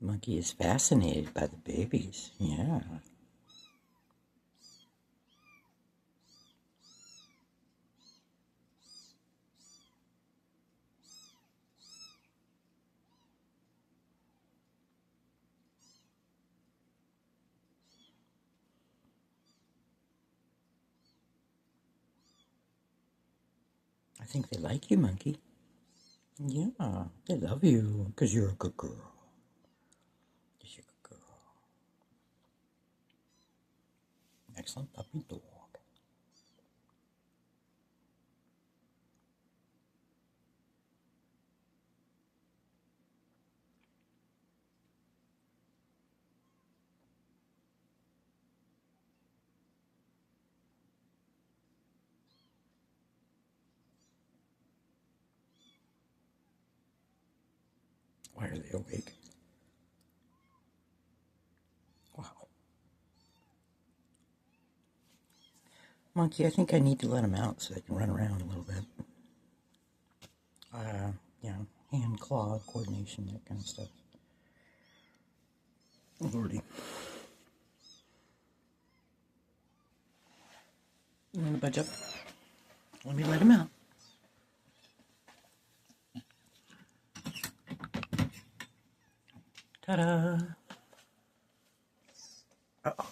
Monkey is fascinated by the babies. Yeah. I think they like you, Monkey. Yeah, they love you because you're a good girl. Yes, you're a good girl. Excellent puppy dog. Why are they awake? Wow. Monkey, I think I need to let them out so they can run around a little bit. You know, hand, claw, coordination, that kind of stuff. Oh, Lordy. You want to budge up? Let me let him out. Ta-da! Uh-oh.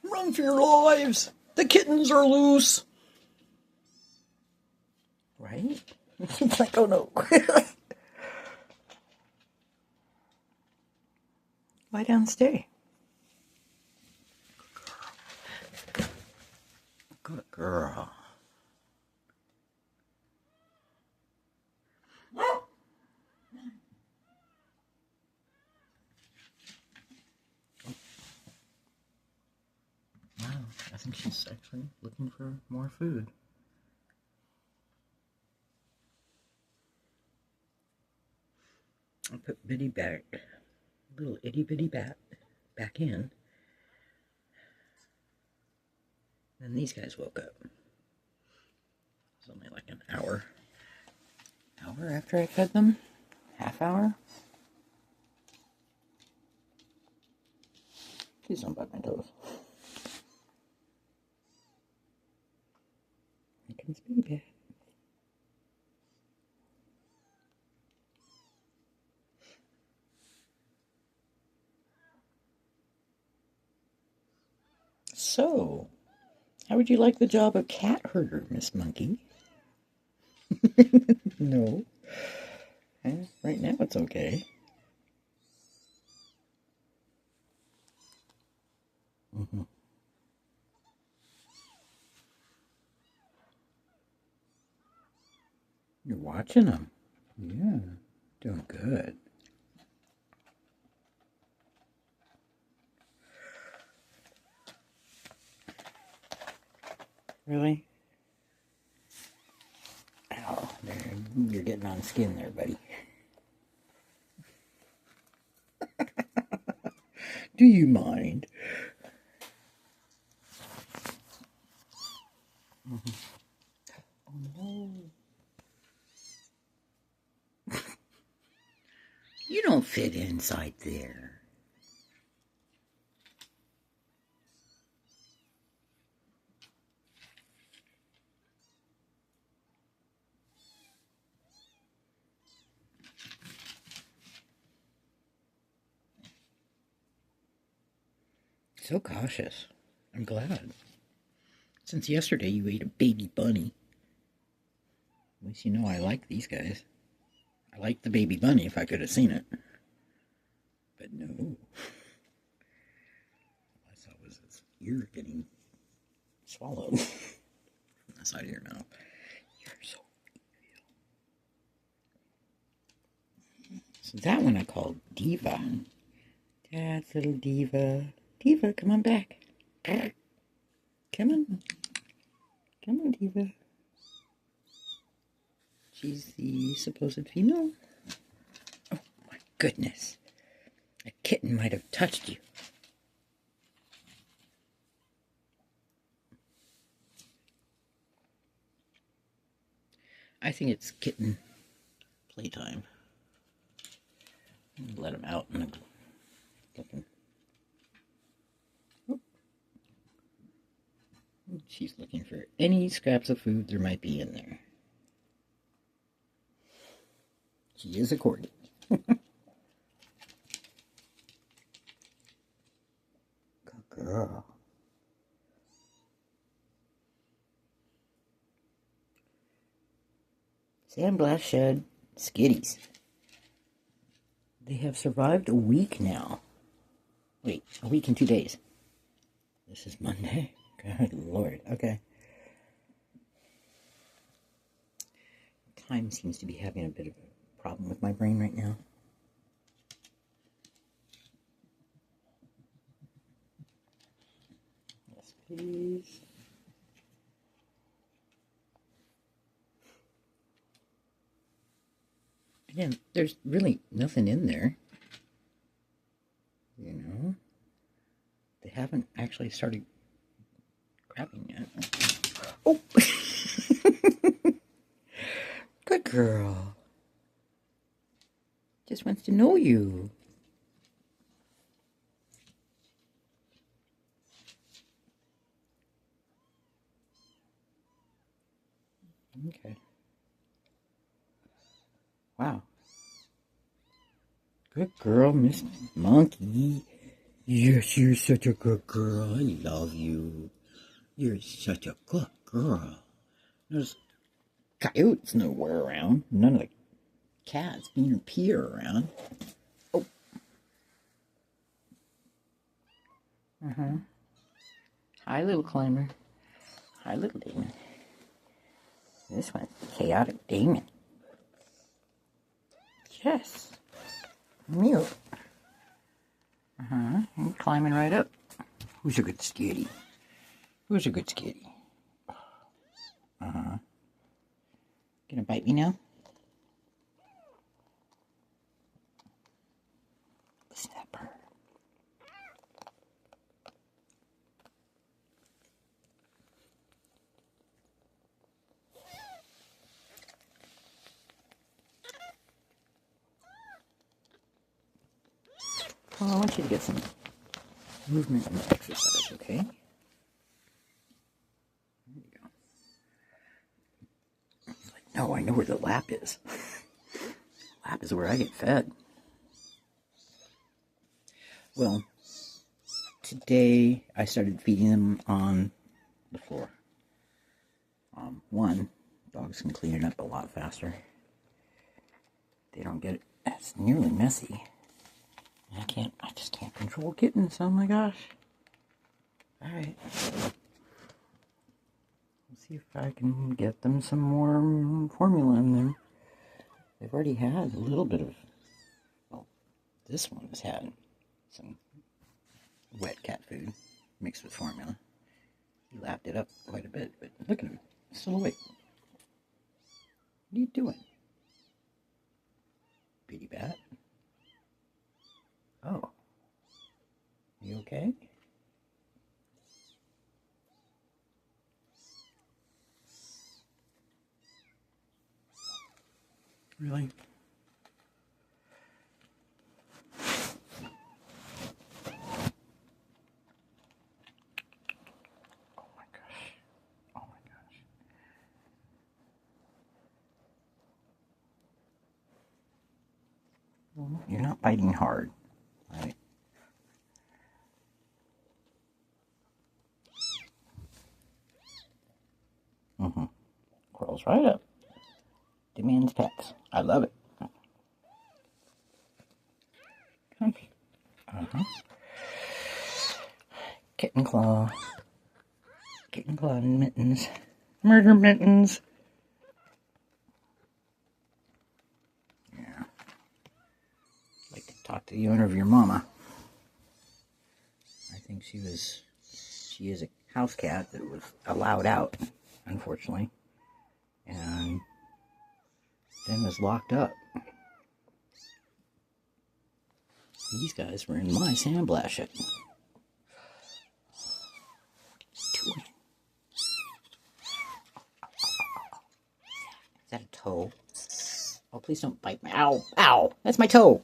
Run for your lives! The kittens are loose! Right? It's like, oh no. Lie down and stay. Good girl. Wow, I think she's actually looking for more food. I put Biddy back, little itty bitty bat, back in. And these guys woke up. It's only like an hour. Hour after I fed them? Half hour? Please don't bite my toes. Here comes Biddy Bat. So, how would you like the job of cat herder, Miss Monkey? No. Right now it's okay. Mm-hmm. You're watching them. Yeah, doing good. Really? Ow, you're getting on skin there, buddy. Do you mind? Mm-hmm. Oh no. You don't fit inside there. So cautious. I'm glad. Since yesterday you ate a baby bunny. At least you know I like these guys. I like the baby bunny if I could have seen it. But no. All I saw was its ear getting swallowed from the side of your mouth. You're so evil. So that one I called Diva. Dad's little Diva. Diva, come on back. Come on. Come on, Diva. She's the supposed female. Oh, my goodness. A kitten might have touched you. I think it's kitten playtime. Let him out in the looking. Oh. She's looking for any scraps of food there might be in there. She is a corgi. Good girl. Sandblast Shed Skitties. They have survived a week now. Wait, a week and 2 days. This is Monday? Good Lord. Okay. Time seems to be having a bit of a problem with my brain right now. Yes, please. Again, there's really nothing in there. You know? They haven't actually started crapping yet. Oh! Good girl. Just wants to know you. Okay. Wow. Good girl, Miss Monkey. Yes, you're such a good girl. I love you. You're such a good girl. There's coyotes nowhere around. None of the cats being your peer around. Oh. Hi, little climber. Hi, little demon. This one's chaotic demon. Yes. Mute. You're climbing right up. Who's a good skitty? Who's a good skitty? Gonna bite me now? Listen to that bird. Well, I want you to get some movement and exercise, okay? There you go. It's like, no, I know where the lap is. Lap is where I get fed. Well, today I started feeding them on the floor. One, dogs can clean it up a lot faster. They don't get it. It's nearly messy. I just can't control kittens. Oh my gosh. Alright. Let's see if I can get them some more formula in there. They've already had a little bit of, well, this one has had some wet cat food mixed with formula. He lapped it up quite a bit, but look at him. Still awake. What are you doing? Bitty bat? Oh. You okay? Really? Oh my gosh. Oh my gosh. Well, you're not biting hard, right? Crawls right up. Demands pets. I love it. Kitten claw. Kitten claw and mittens. Murder mittens. Yeah. Like to talk to the owner of your mama. I think she is a house cat that was allowed out, unfortunately. And then was locked up. These guys were in my sandblast shed. Is that a toe? Oh, please don't bite me. Ow! Ow! That's my toe!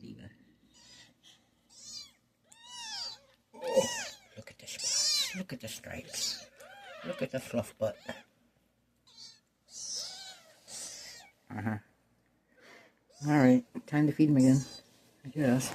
Lever. Oh, look at the spots. Look at the stripes. Look at the fluff butt. Alright, time to feed him again, I guess.